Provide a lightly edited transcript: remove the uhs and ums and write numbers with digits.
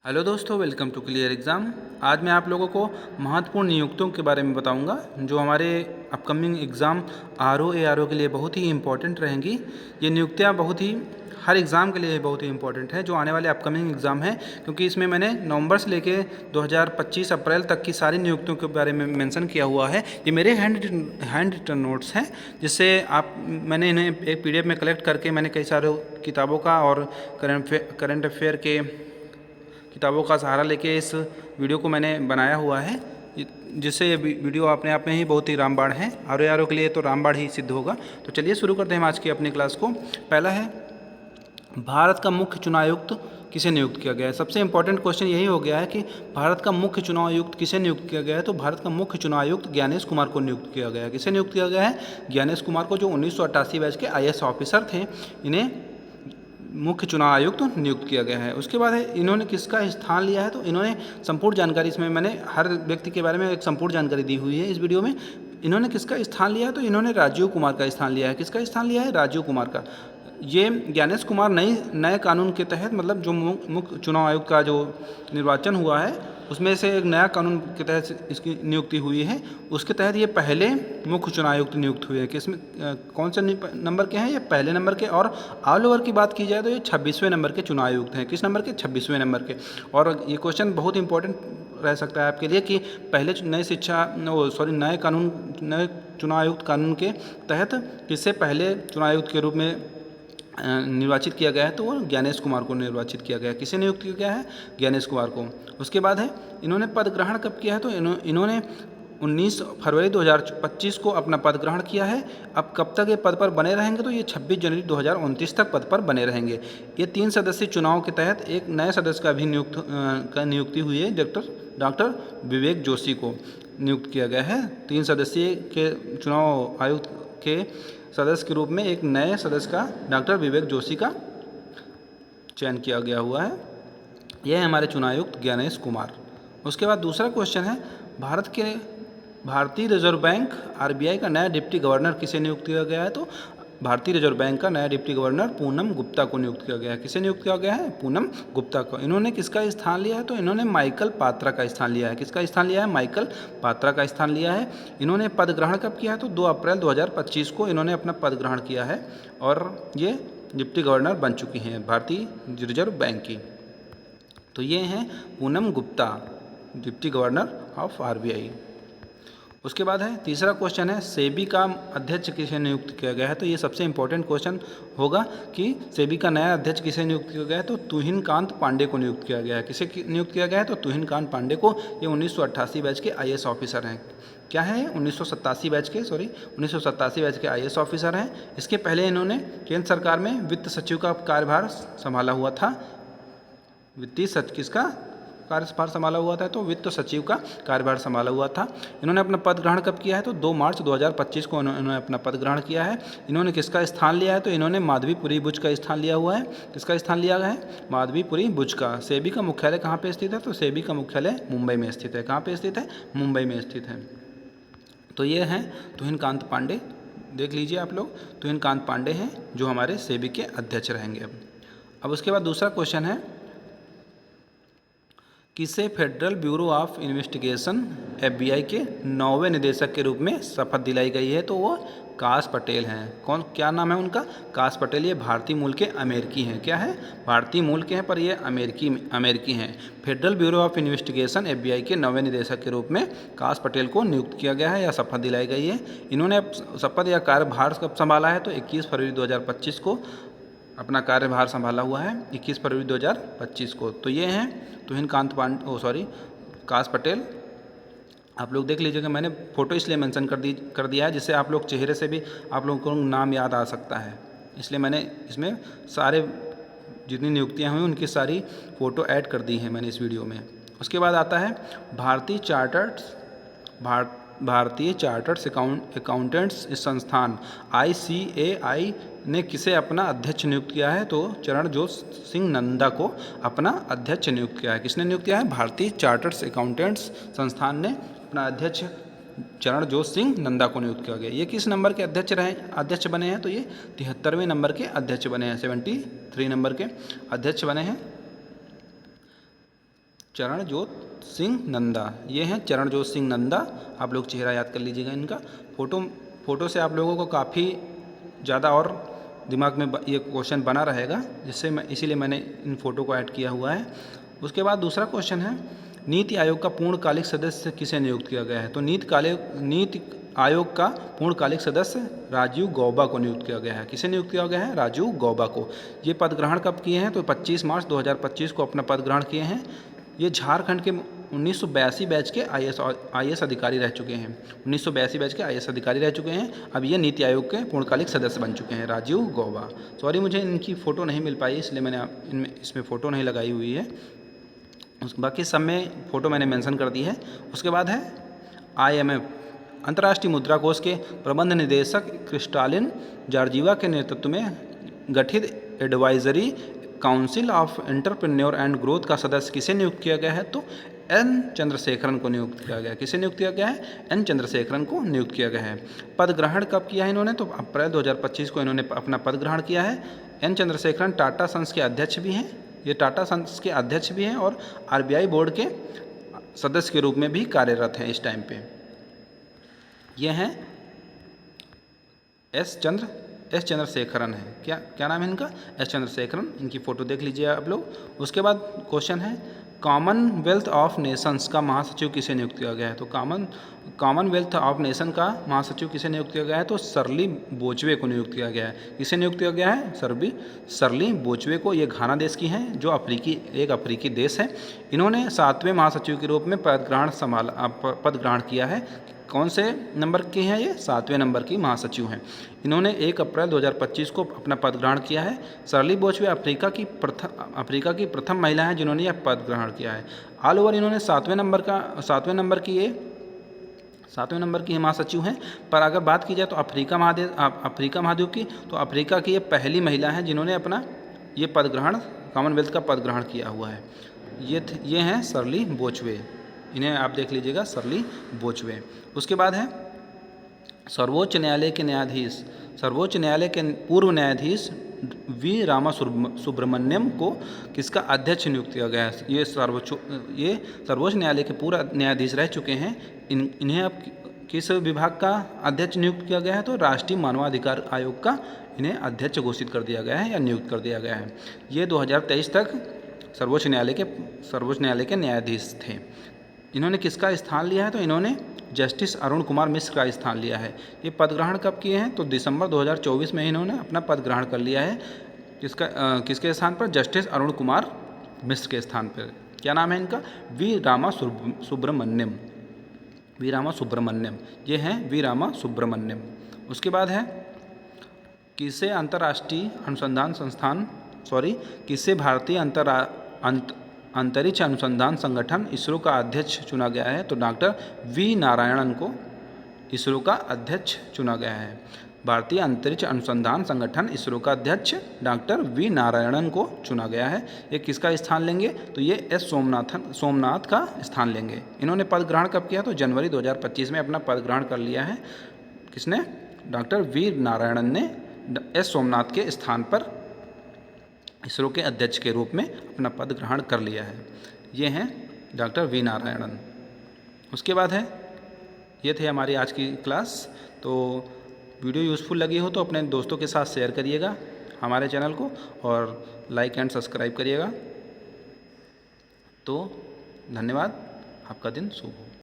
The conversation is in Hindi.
हेलो दोस्तों, वेलकम टू क्लियर एग्ज़ाम। आज मैं आप लोगों को महत्वपूर्ण नियुक्तियों के बारे में बताऊंगा जो हमारे अपकमिंग एग्ज़ाम आर ओ के लिए बहुत ही इम्पोर्टेंट रहेंगी। ये नियुक्तियां बहुत ही हर एग्ज़ाम के लिए बहुत ही इम्पोर्टेंट है जो आने वाले अपकमिंग एग्ज़ाम हैं, क्योंकि इसमें मैंने नवंबर से लेके 2025 अप्रैल तक की सारी नियुक्तियों के बारे में मेंशन किया हुआ है। ये मेरे हैंड रिटन नोट्स हैं, जिससे मैंने इन्हें एक PDF में कलेक्ट करके मैंने कई सारे किताबों का और करंट अफेयर के किताबों का सहारा लेके इस वीडियो को मैंने बनाया हुआ है, जिससे ये वीडियो अपने आप में ही बहुत ही रामबाण है। आर ओ के लिए तो रामबाण ही सिद्ध होगा। तो चलिए शुरू करते हैं आज की अपनी क्लास को। पहला है, भारत का मुख्य चुनाव आयुक्त किसे नियुक्त किया गया है। सबसे इंपॉर्टेंट क्वेश्चन यही हो गया है कि भारत का मुख्य चुनाव आयुक्त किसे नियुक्त किया गया है। तो भारत का मुख्य चुनाव आयुक्त ज्ञानेश कुमार को नियुक्त किया गया है। किसे नियुक्त किया गया है? ज्ञानेश कुमार को, जो 1988 बैच के IAS ऑफिसर थे, इन्हें मुख्य चुनाव आयुक्त नियुक्त किया गया है। उसके बाद है, इन्होंने किसका स्थान लिया है। तो इन्होंने संपूर्ण जानकारी, इसमें मैंने हर व्यक्ति के बारे में एक संपूर्ण जानकारी दी हुई है इस वीडियो में। इन्होंने किसका स्थान लिया है? तो इन्होंने राजीव कुमार का स्थान लिया है। किसका स्थान लिया है? राजीव कुमार का। ये ज्ञानेश कुमार नए कानून के तहत, मतलब जो मुख्य चुनाव आयुक्त का जो निर्वाचन हुआ है उसमें से एक नया कानून के तहत इसकी नियुक्ति हुई है। उसके तहत ये पहले मुख्य चुनाव आयुक्त नियुक्त हुए हैं। किसमें कौन से नंबर के हैं? ये पहले नंबर के। और ऑल ओवर की बात की जाए तो ये 26वें नंबर के चुनाव आयुक्त हैं। किस नंबर के? 26वें नंबर के। और ये क्वेश्चन बहुत इंपॉर्टेंट रह सकता है आपके लिए कि पहले नए चुनाव आयुक्त कानून के तहत किससे पहले चुनाव आयुक्त के रूप में निर्वाचित किया गया है। तो वो ज्ञानेश कुमार को निर्वाचित किया गया है। किसे नियुक्त किया गया है? ज्ञानेश कुमार को। उसके बाद है, इन्होंने पद ग्रहण कब किया है? तो इन्होंने 19 फरवरी 2025 को अपना पद ग्रहण किया है। अब कब तक ये पद पर बने रहेंगे? तो ये 26 जनवरी 2029 तक पद पर बने रहेंगे। ये 3 सदस्यीय चुनाव के तहत एक नए सदस्य का भी नियुक्ति हुई है। डॉक्टर विवेक जोशी को नियुक्त किया गया है। 3 सदस्यीय के चुनाव आयुक्त के सदस्य के रूप में एक नए सदस्य का, डॉक्टर विवेक जोशी का चयन किया गया हुआ है। यह है हमारे चुनाव आयुक्त ज्ञानेश कुमार। उसके बाद दूसरा क्वेश्चन है, भारतीय रिजर्व बैंक RBI का नया डिप्टी गवर्नर किसे नियुक्त किया गया है। तो भारतीय रिजर्व बैंक का नया डिप्टी गवर्नर पूनम गुप्ता को नियुक्त किया गया है। किसे नियुक्त किया गया है? पूनम गुप्ता को। इन्होंने किसका स्थान लिया है? तो इन्होंने माइकल पात्रा का स्थान लिया है। किसका स्थान लिया है? माइकल पात्रा का स्थान लिया है। इन्होंने पद ग्रहण कब किया है? तो 2 अप्रैल 2025 को इन्होंने अपना पद ग्रहण किया है और ये डिप्टी गवर्नर बन चुकी हैं भारतीय रिजर्व बैंक की। तो ये हैं Poonam Gupta, deputy governor of RBI। उसके बाद है, तीसरा क्वेश्चन है, सेबी का अध्यक्ष किसे नियुक्त किया गया है। तो ये सबसे इंपॉर्टेंट क्वेश्चन होगा कि सेबी का नया अध्यक्ष किसे नियुक्त किया गया है। तो तुहिन कांत पांडे को नियुक्त किया गया है। किसे नियुक्त किया गया है? तो तुहिन कांत पांडे को। ये 1988 बैच के IAS ऑफिसर हैं। क्या है? 1987 बैच के IAS ऑफिसर हैं। इसके पहले इन्होंने केंद्र सरकार में वित्त सचिव का कार्यभार संभाला हुआ था। वित्तीय सचिव किसका कार्यभार संभाला हुआ था? तो वित्त सचिव का कार्यभार संभाला हुआ था। इन्होंने अपना पद ग्रहण कब किया है? तो 2 मार्च 2025 को इन्होंने अपना पद ग्रहण किया है। इन्होंने किसका स्थान लिया है? तो इन्होंने माधवीपुरी बुच का स्थान लिया हुआ है। किसका स्थान लिया गया है? माधवीपुरी बुच का। सेबी का मुख्यालय कहाँ पे स्थित है? तो सेबी का मुख्यालय मुंबई में स्थित है। कहाँ पे स्थित है? मुंबई में स्थित है। तो ये हैं तुहिन कांत पांडे। देख लीजिए आप लोग, तुहिन कांत पांडे हैं जो हमारे सेबी के अध्यक्ष रहेंगे। अब उसके बाद दूसरा क्वेश्चन है, किसे federal bureau of investigation FBI के 9वें निदेशक के रूप में शपथ दिलाई गई है। तो वो काश पटेल हैं। क्या नाम है उनका? काश पटेल। ये भारतीय मूल के अमेरिकी हैं। क्या है? भारतीय मूल के हैं, पर ये अमेरिकी हैं। Federal bureau of investigation FBI के 9वें निदेशक के रूप में काश पटेल को नियुक्त किया गया है या शपथ दिलाई गई है। इन्होंने शपथ या कार्यभार कब संभाला है? तो 21 फरवरी 2025 को अपना कार्यभार संभाला हुआ है, 21 फरवरी 2025 को। तो ये हैं तुहिन कांत काश पटेल। आप लोग देख लीजिएगा, मैंने फ़ोटो इसलिए मेंशन कर दिया है जिससे आप लोग चेहरे से भी आप लोगों को नाम याद आ सकता है। इसलिए मैंने इसमें सारे जितनी नियुक्तियां हुई उनकी सारी फ़ोटो ऐड कर दी हैं मैंने इस वीडियो में। उसके बाद आता है, भारतीय चार्टर्ड अकाउंटेंट्स संस्थान ICAI ने किसे अपना अध्यक्ष नियुक्त किया है? तो चरणजोत सिंह नंदा को अपना अध्यक्ष नियुक्त किया है। किसने नियुक्त किया है? भारतीय चार्टर्ड अकाउंटेंट्स संस्थान ने अपना अध्यक्ष चरणजोत सिंह नंदा को नियुक्त किया गया। ये किस नंबर के अध्यक्ष बने हैं? तो ये 73वें नंबर के अध्यक्ष बने हैं, 73 नंबर के अध्यक्ष बने हैं। चरणजोत सिंह नंदा, ये हैं चरणजोत सिंह नंदा। आप लोग चेहरा याद कर लीजिएगा इनका। फ़ोटो से आप लोगों को काफ़ी ज़्यादा और दिमाग में ये क्वेश्चन बना रहेगा, जिससे इसीलिए मैंने इन फ़ोटो को ऐड किया हुआ है। उसके बाद दूसरा क्वेश्चन है, नीति आयोग का पूर्णकालिक सदस्य किसे नियुक्त किया गया है? तो नीति आयोग का पूर्णकालिक सदस्य राजीव गौबा को नियुक्त किया गया है। किसे नियुक्त किया गया है? राजीव गौबा को। ये पद ग्रहण कब किए हैं? तो 25 मार्च 2025 को अपना पद ग्रहण किए हैं। ये झारखंड के 1982 बैच के आईएएस अधिकारी रह चुके हैं। 1982 बैच के आईएएस अधिकारी रह चुके हैं। अब ये नीति आयोग के पूर्णकालिक सदस्य बन चुके हैं, राजीव गौबा। सॉरी, मुझे इनकी फ़ोटो नहीं मिल पाई, इसलिए मैंने इसमें फ़ोटो नहीं लगाई हुई है। बाकी सब में फ़ोटो मैंने मेंशन कर दी है। उसके बाद है IMF, अंतर्राष्ट्रीय मुद्रा कोष के प्रबंध निदेशक क्रिस्टालिन जॉर्जिवा के नेतृत्व में गठित advisory council of entrepreneur and growth का सदस्य किसे नियुक्त किया गया है? तो N चंद्रशेखरन को नियुक्त किया गया है। किसे नियुक्त किया गया है? N चंद्रशेखरन को नियुक्त किया गया है। पद ग्रहण कब किया है इन्होंने? तो अप्रैल 2025 को इन्होंने अपना पद ग्रहण किया है। N चंद्रशेखरन टाटा सन्स के अध्यक्ष भी हैं। ये टाटा सन्स के अध्यक्ष भी हैं और RBI बोर्ड के सदस्य के रूप में भी कार्यरत हैं इस टाइम पे। ये हैं एस चंद्रशेखरन है। क्या नाम है इनका? एस चंद्रशेखरन। इनकी फ़ोटो देख लीजिए आप लोग। उसके बाद क्वेश्चन है, कॉमनवेल्थ ऑफ नेशंस का महासचिव किसे नियुक्त किया गया है? तो कॉमनवेल्थ ऑफ नेशन का महासचिव किसे नियुक्त किया गया है? तो सरली बोचवे को नियुक्त किया गया है। किसे नियुक्त किया गया है? सरली बोचवे को। ये घाना देश की हैं, जो एक अफ्रीकी देश है। इन्होंने 7वें महासचिव के रूप में पद ग्रहण किया है। कौन से नंबर की हैं ये? 7वें नंबर की महासचिव हैं। इन्होंने 1 अप्रैल 2025 को अपना पद ग्रहण किया है। सरली बोचवे अफ्रीका की प्रथम महिला हैं जिन्होंने यह पद ग्रहण किया है। ऑल ओवर इन्होंने 7वें नंबर की महासचिव हैं। पर अगर बात की जाए तो अफ्रीका महाद्वीप की, तो अफ्रीका की ये पहली महिला हैं जिन्होंने अपना ये कॉमनवेल्थ का पद ग्रहण किया हुआ है। ये हैं सरली बोचवे। इन्हें आप देख लीजिएगा, सरली बोचवे। उसके बाद है सर्वोच्च न्यायालय के पूर्व न्यायाधीश वी रामासुब्रमण्यम को किसका अध्यक्ष नियुक्त किया गया है? ये सर्वोच्च न्यायालय के पूर्व न्यायाधीश रह चुके हैं। इन्हें अब किस विभाग का अध्यक्ष नियुक्त किया गया है? तो राष्ट्रीय मानवाधिकार आयोग का इन्हें अध्यक्ष घोषित कर दिया गया है या नियुक्त कर दिया गया है। ये 2023 तक सर्वोच्च न्यायालय के न्यायाधीश थे। इन्होंने किसका स्थान लिया है? तो इन्होंने जस्टिस अरुण कुमार मिश्र का स्थान लिया है। ये पद ग्रहण कब किए हैं? तो दिसंबर 2024 में इन्होंने अपना पद ग्रहण कर लिया है। किसके स्थान पर? जस्टिस अरुण कुमार मिश्र के स्थान पर। क्या नाम है इनका? वी रामा सुब्रमण्यम। ये हैं वी रामा सुब्रमण्यम। उसके बाद है किसे भारतीय अंतरिक्ष अनुसंधान संगठन इसरो का अध्यक्ष चुना गया है? तो डॉक्टर वी नारायणन को इसरो का अध्यक्ष चुना गया है। भारतीय अंतरिक्ष अनुसंधान संगठन इसरो का अध्यक्ष डॉक्टर वी नारायणन को चुना गया है। ये किसका स्थान लेंगे? तो ये एस सोमनाथ का स्थान लेंगे। इन्होंने पद ग्रहण कब किया? तो जनवरी 2025 में अपना पद ग्रहण कर लिया है। किसने? डॉक्टर वी नारायणन ने एस सोमनाथ के स्थान पर इसरो के अध्यक्ष के रूप में अपना पद ग्रहण कर लिया है। ये हैं डॉक्टर वी नारायणन। उसके बाद है, ये थे हमारी आज की क्लास। तो वीडियो यूज़फुल लगी हो तो अपने दोस्तों के साथ शेयर करिएगा हमारे चैनल को, और लाइक एंड सब्सक्राइब करिएगा। तो धन्यवाद। आपका दिन शुभ हो।